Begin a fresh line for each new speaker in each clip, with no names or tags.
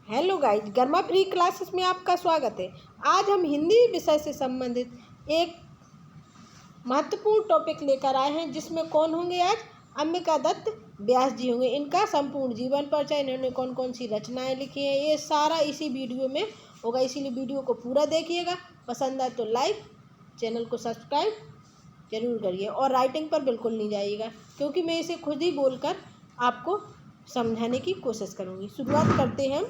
Hello guys, गर्मा free classes में आपका स्वागत है। आज हम हिंदी विषय से संबंधित एक महत्वपूर्ण टॉपिक लेकर आए हैं, जिसमें कौन होंगे आज? अंबिका दत्त व्यास जी होंगे। इनका संपूर्ण जीवन परिचय, इन्होंने कौन कौन सी रचनाएं लिखी हैं, ये सारा इसी वीडियो में होगा। इसीलिए वीडियो को पूरा देखिएगा। पसंद आए तो लाइक, चैनल को सब्सक्राइब जरूर करिए और राइटिंग पर बिल्कुल नहीं जाइएगा, क्योंकि मैं इसे खुद ही बोलकर आपको समझाने की कोशिश करूँगी। शुरुआत करते हैं हम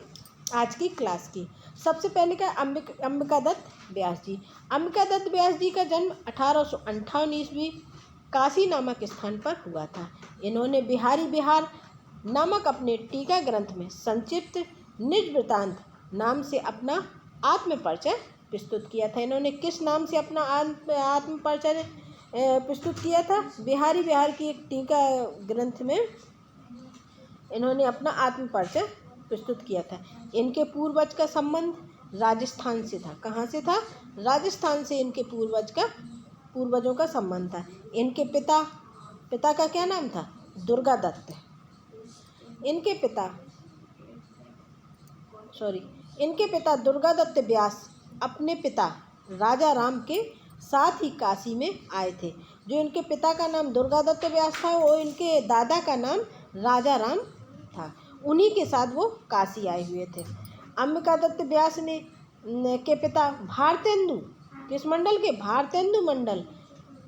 आज की क्लास की। सबसे पहले का अंबिका दत्त व्यास जी। अंबिका दत्त व्यास जी का जन्म 1858 ईस्वी काशी नामक स्थान पर हुआ था। इन्होंने बिहारी बिहार नामक अपने टीका ग्रंथ में संक्षिप्त निज वृतांत नाम से अपना आत्म परिचय प्रस्तुत किया था। इन्होंने किस नाम से अपना आत्म परिचय प्रस्तुत किया था? बिहारी बिहार की एक टीका ग्रंथ में इन्होंने अपना आत्म परिचय प्रस्तुत किया था। इनके पूर्वज का संबंध राजस्थान से था। कहाँ से था? राजस्थान से इनके पूर्वजों का संबंध था। इनके पिता का क्या नाम था? दुर्गा दत्त। इनके पिता दुर्गा दत्त व्यास अपने पिता राजा राम के साथ ही काशी में आए थे। जो इनके पिता का नाम दुर्गा दत्त व्यास था, वो इनके दादा का नाम राजा राम था। उन्हीं के साथ वो काशी आए हुए थे। अंबिका दत्त व्यास के पिता भारतेंदु किस मंडल के? भारतेंदु मंडल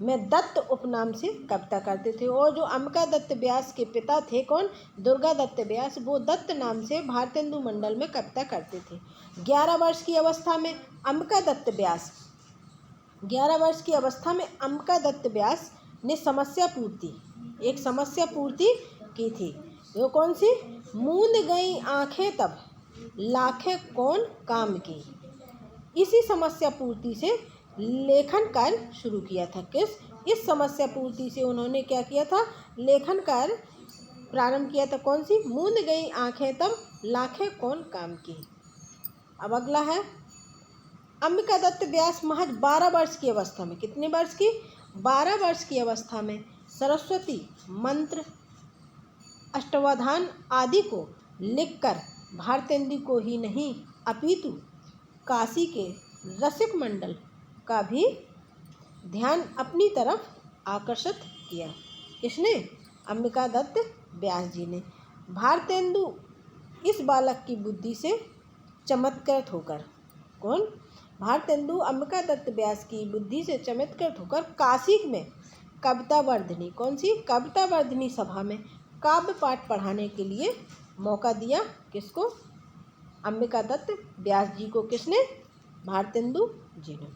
में दत्त उपनाम से कविता करते थे। और जो अंबिका दत्त व्यास के पिता थे, कौन? दुर्गा दत्त व्यास, वो दत्त नाम से भारतेंदु मंडल में कविता करते थे। 11 वर्ष की अवस्था में अंबिका दत्त व्यास ने समस्या पूर्ति की थी। वो कौन सी? मूंद गई आंखें तब लाखे कौन काम की। इसी समस्या पूर्ति से लेखन कार्य शुरू किया था। इस समस्या पूर्ति से उन्होंने क्या किया था? लेखन कार्य प्रारंभ किया था। कौन सी? मूंद गई आंखें तब लाखे कौन काम की। अब अगला है, अंबिका दत्त व्यास महज 12 वर्ष की अवस्था में, कितने वर्ष की? 12 वर्ष की अवस्था में सरस्वती मंत्र, अष्टावधान आदि को लिखकर भारतेंदु को ही नहीं अपितु काशी के रसिक मंडल का भी ध्यान अपनी तरफ आकर्षित किया। किसने? अंबिका दत्त व्यास जी ने। भारतेंदु इस बालक की बुद्धि से चमत्कृत होकर, कौन? भारतेंदु अंबिका दत्त व्यास की बुद्धि से चमत्कृत होकर काशी में कविता वर्धिनी, कौन सी? कविता वर्धिनी सभा में काव्य पाठ पढ़ाने के लिए मौका दिया। किसको? अंबिका दत्त व्यास जी को। किसने? भारतेंदु जी ने।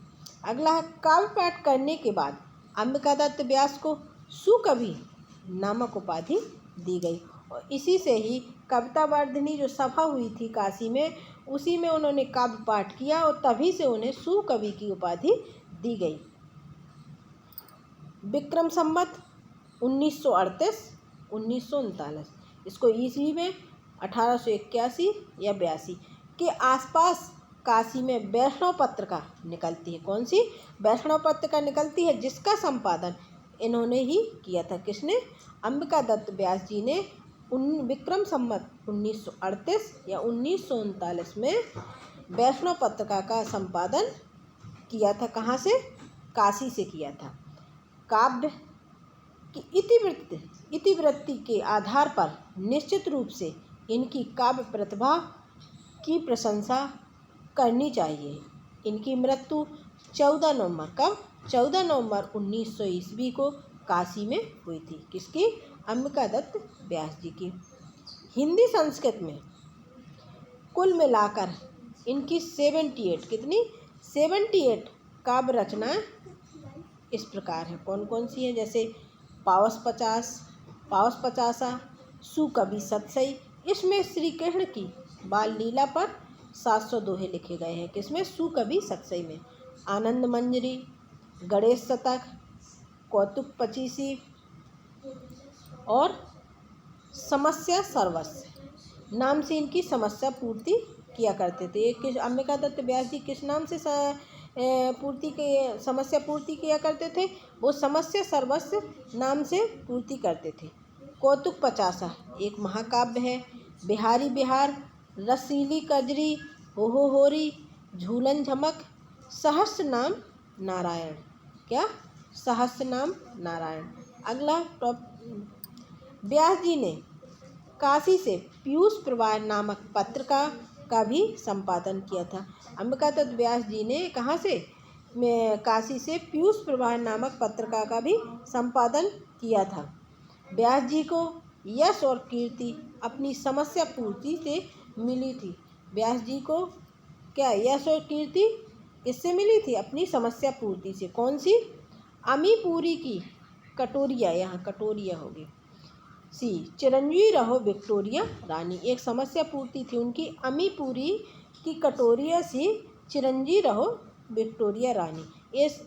अगला है, काव्य पाठ करने के बाद अंबिका दत्त व्यास को सुकवि नामक उपाधि दी गई। और इसी से ही कविता वर्धिनी जो सभा हुई थी काशी में, उसी में उन्होंने काव्य पाठ किया और तभी से उन्हें सुकवि की उपाधि दी गई। विक्रम संवत 1938-1939, इसको ईस्वी में 1881 या 82 के आसपास काशी में वैष्णव पत्रिका निकलती है। कौन सी? वैष्णव पत्रिका निकलती है, जिसका संपादन इन्होंने ही किया था। किसने? अंबिका दत्त व्यास जी ने विक्रम संवत 1938 या 1939 में वैष्णव पत्रिका का संपादन किया था। कहाँ से? काशी से किया था। काव्य की इतिवृत्ति के आधार पर निश्चित रूप से इनकी काव्य प्रतिभा की प्रशंसा करनी चाहिए। इनकी मृत्यु 14 नवंबर, कब? 14 नवंबर 1900 ईस्वी को काशी में हुई थी। किसकी? अंबिका दत्त व्यास जी की। हिंदी संस्कृत में कुल मिलाकर इनकी 78, कितनी? 78 काव्य रचनाएं इस प्रकार है। कौन कौन सी है? जैसे पावस पचासा, सुकवि सतसई, इसमें श्री कृष्ण की बाल लीला पर 700 दोहे लिखे गए हैं। किसमें? सुकवि सतसई में। आनंद मंजरी, गणेश शतक, कौतुक पचीसी और समस्या सर्वस्व नाम से इनकी समस्या पूर्ति किया करते थे। किस? अंबिका दत्त व्यास जी किस नाम से समस्या पूर्ति किया करते थे? वो समस्या सर्वस्व नाम से पूर्ति करते थे। कौतुक पचासा एक महाकाव्य है। बिहारी बिहार रसीली कजरी, हो होरी, झूलन झमक, सहस्र नाम नारायण। क्या? सहस्र नाम नारायण। अगला व्यास जी ने काशी से पीयूष प्रवाह नामक पत्रिका का भी संपादन किया था। अंबिकादत्त व्यास जी ने कहाँ से? काशी से पीयूष प्रवाह नामक पत्रिका का भी संपादन किया था। व्यास जी को यश और कीर्ति अपनी समस्या पूर्ति से मिली थी। व्यास जी को क्या यश और कीर्ति किससे मिली थी? अपनी समस्या पूर्ति से। कौन सी? अमीपुरी की कटोरिया, यहाँ कटोरिया होगी। सी, चिरंजीवी रहो विक्टोरिया रानी। एक समस्या पूर्ति थी उनकी अमीपुरी की कटोरिया सी, चिरंजीवी रहो विक्टोरिया रानी। इस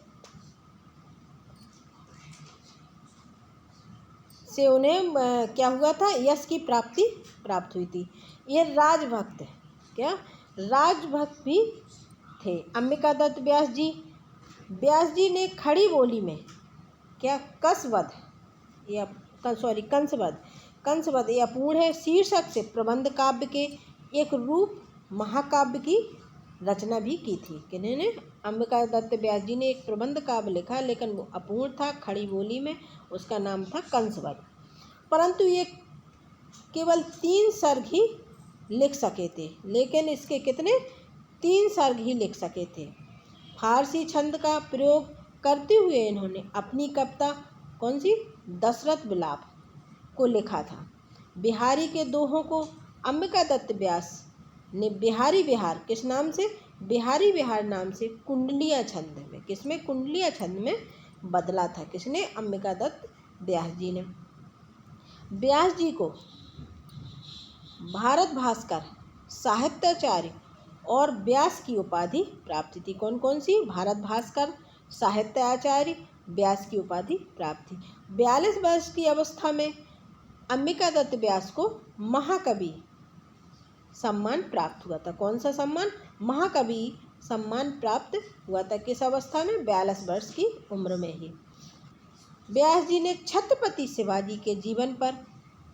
से उन्हें क्या हुआ था? यश की प्राप्त हुई थी। ये राजभक्त, क्या राजभक्त भी थे अंबिकादत्त व्यास जी। व्यास जी ने खड़ी बोली में क्या कसवध या कंसवध या अपूर्ण है शीर्षक से प्रबंध काव्य के एक रूप महाकाव्य की रचना भी की थी। किन्होंने? अंबिकादत्त व्यास जी ने एक प्रबंध काव्य लिखा, लेकिन वो अपूर्ण था, खड़ी बोली में। उसका नाम था कंसवध। परंतु ये केवल 3 सर्ग ही लिख सके थे। लेकिन इसके कितने? 3 सर्ग ही लिख सके थे। फारसी छंद का प्रयोग करते हुए इन्होंने अपनी कविता कौन सी? दशरथ विलाप को लिखा था। बिहारी के दोहों को अंबिकादत्त व्यास ने बिहारी विहार किस नाम से? बिहारी विहार नाम से कुंडलिया छंद में, किसमें? कुंडलिया छंद में बदला था। किसने? अंबिकादत्त व्यास जी ने। व्यास जी को भारत भास्कर, साहित्याचार्य और व्यास की उपाधि प्राप्त थी। कौन कौन सी? भारत भास्कर, साहित्याचार्य, व्यास की उपाधि प्राप्त थी। 42 वर्ष की अवस्था में अंबिकादत्त व्यास को महाकवि सम्मान प्राप्त हुआ था। कौन सा सम्मान? महाकवि सम्मान प्राप्त हुआ था। किस अवस्था में? 42 वर्ष की उम्र में ही। व्यास जी ने छत्रपति शिवाजी के जीवन पर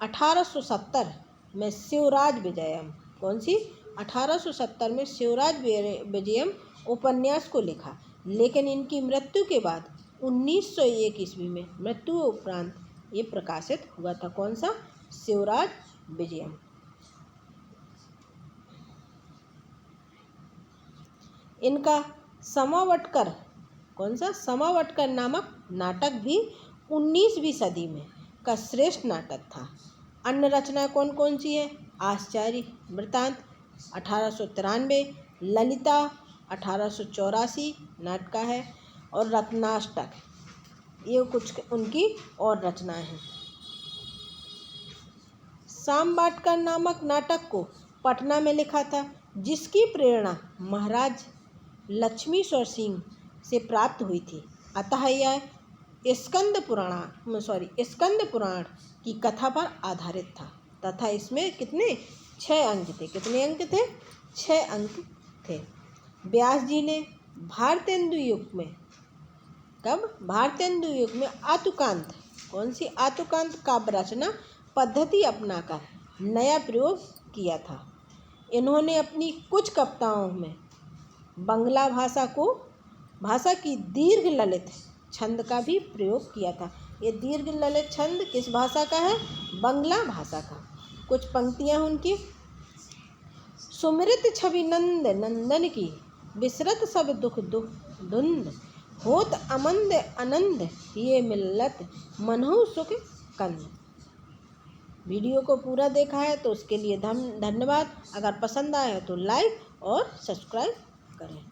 1870 में शिवराज विजयम, कौन सी? 1870 में शिवराज विजयम उपन्यास को लिखा। लेकिन इनकी मृत्यु के बाद 1901 ईस्वी में मृत्यु उपरांत ये प्रकाशित हुआ था। कौन सा? शिवराज विजयम। इनका समावटकर, कौन सा? समावटकर नामक नाटक भी 19वीं सदी में का श्रेष्ठ नाटक था। अन्य रचना कौन कौन सी है? आश्चर्य वृत्तांत 1893, ललिता 1884 नाटक है, और रत्नाष्टक, ये कुछ उनकी और रचनाएं हैं। सामवाटकर नामक नाटक को पटना में लिखा था, जिसकी प्रेरणा महाराज लक्ष्मीश्वर सिंह से प्राप्त हुई थी। अतः यह स्कंद पुराण की कथा पर आधारित था तथा इसमें कितने? 6 अंक थे। कितने अंक थे? 6 अंक थे। व्यास जी ने भारतेंदु युग में, कब? भारतेंदु युग में आतुकांत, कौन सी? आतुकांत काव्य रचना पद्धति अपनाकर नया प्रयोग किया था। इन्होंने अपनी कुछ कविताओं में बंगला भाषा की दीर्घ ललित छंद का भी प्रयोग किया था। ये दीर्घ ललित छंद किस भाषा का है? बंगला भाषा का। कुछ पंक्तियां उनकी। सुमृत छवि नंद नंदन की, विसरत सब दुख धुंध, होत अमंद आनंद ये मिल्लत, मनहु सुख कंद। वीडियो को पूरा देखा है तो उसके लिए धन्यवाद। अगर पसंद आया तो लाइक और सब्सक्राइब करें।